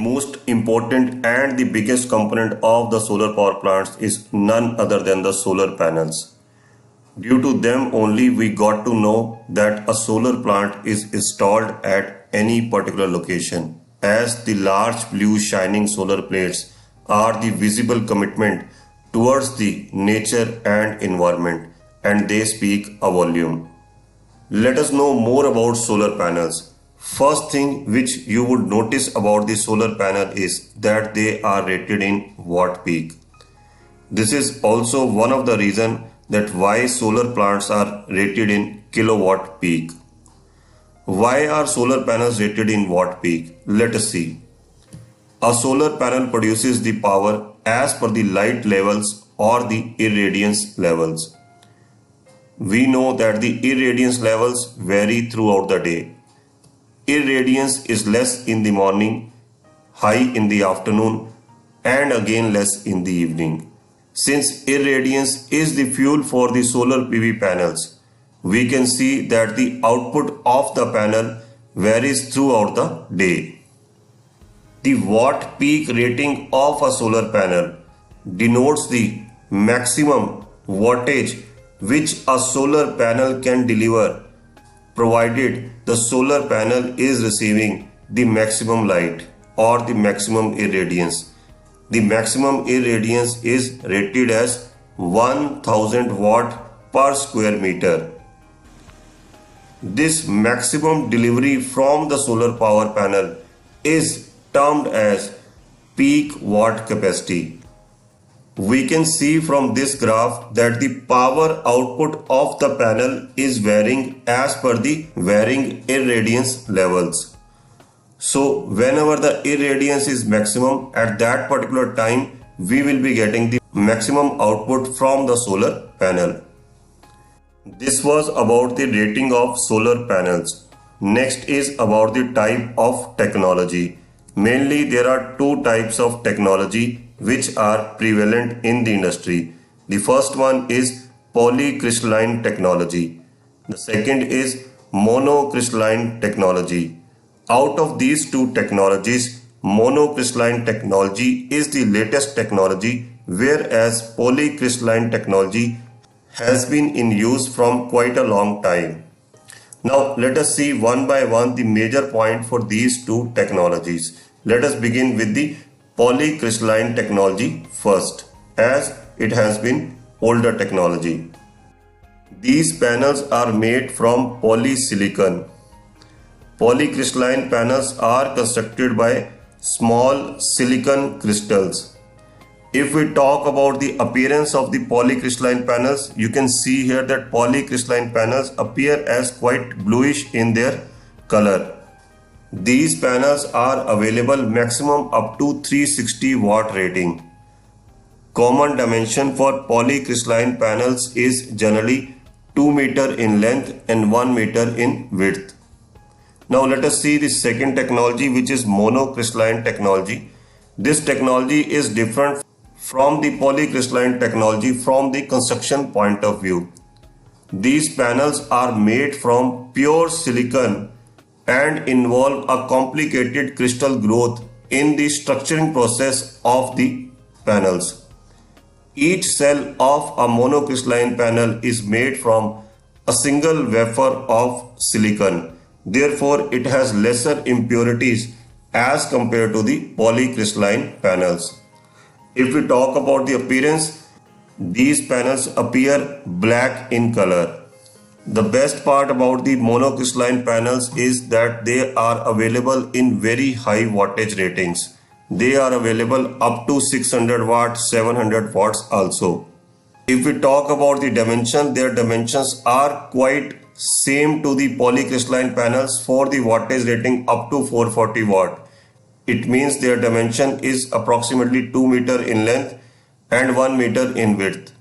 most important and the biggest component of the solar power plants is none other than the solar panels. Due to them only we got to know that a solar plant is installed at any particular location, as the large blue shining solar plates are the visible commitment towards the nature and environment, and they speak a volume. Let us know more about solar panels. First thing which you would notice about the solar panel is that they are rated in watt peak. This is also one of the reasons that why solar plants are rated in kilowatt peak. Why are solar panels rated in watt peak? Let us see. A solar panel produces the power as per the light levels or the irradiance levels. We know that the irradiance levels vary throughout the day. Irradiance is less in the morning, high in the afternoon, and again less in the evening. Since irradiance is the fuel for the solar PV panels, we can see that the output of the panel varies throughout the day. The watt peak rating of a solar panel denotes the maximum wattage which a solar panel can deliver, provided the solar panel is receiving the maximum light or the maximum irradiance. The maximum irradiance is rated as 1000 watt per square meter. This maximum delivery from the solar power panel is termed as peak watt capacity. We can see from this graph that the power output of the panel is varying as per the varying irradiance levels. So whenever the irradiance is maximum, at that particular time we will be getting the maximum output from the solar panel. This was about the rating of solar panels. Next is about the type of technology. Mainly there are two types of technology which are prevalent in the industry. The first one is polycrystalline technology. The second is monocrystalline technology. Out of these two technologies, monocrystalline technology is the latest technology, whereas polycrystalline technology has been in use from quite a long time. Now let us see one by one the major point for these two technologies. Let us begin with the polycrystalline technology first, as it has been older technology. These panels are made from polysilicon. Polycrystalline panels are constructed by small silicon crystals. If we talk about the appearance of the polycrystalline panels, you can see here that polycrystalline panels appear as quite bluish in their color. These panels are available maximum up to 360 watt rating. Common dimension for polycrystalline panels is generally 2 meter in length and 1 meter in width. Now let us see the second technology, which is monocrystalline technology. This technology is different from the polycrystalline technology from the construction point of view. These panels are made from pure silicon and involve a complicated crystal growth in the structuring process of the panels. Each cell of a monocrystalline panel is made from a single wafer of silicon. Therefore, it has lesser impurities as compared to the polycrystalline panels. If we talk about the appearance, these panels appear black in color. The best part about the monocrystalline panels is that they are available in very high wattage ratings. They are available up to 600 watts, 700 watts also. If we talk about the dimension, their dimensions are quite same to the polycrystalline panels for the wattage rating up to 440 watt. It means their dimension is approximately 2 meter in length and 1 meter in width.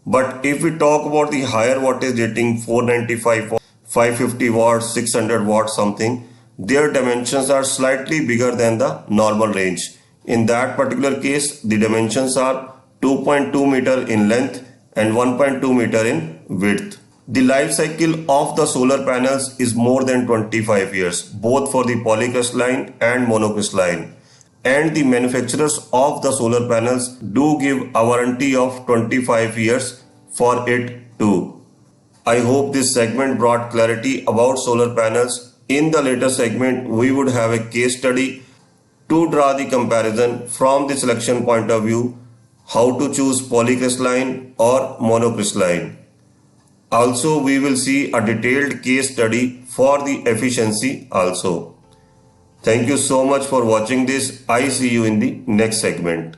But if we talk about the higher wattage rating, 495 watts, 550 watts, 600 watts something, their dimensions are slightly bigger than the normal range. In that particular case, the dimensions are 2.2 meter in length and 1.2 meter in width. The life cycle of the solar panels is more than 25 years, both for the polycrystalline and monocrystalline. and the manufacturers of the solar panels do give a warranty of 25 years for it too. I hope this segment brought clarity about solar panels. In the later segment, we would have a case study to draw the comparison from the selection point of view, how to choose polycrystalline or monocrystalline. Also, we will see a detailed case study for the efficiency also. Thank you so much for watching this. I see you in the next segment.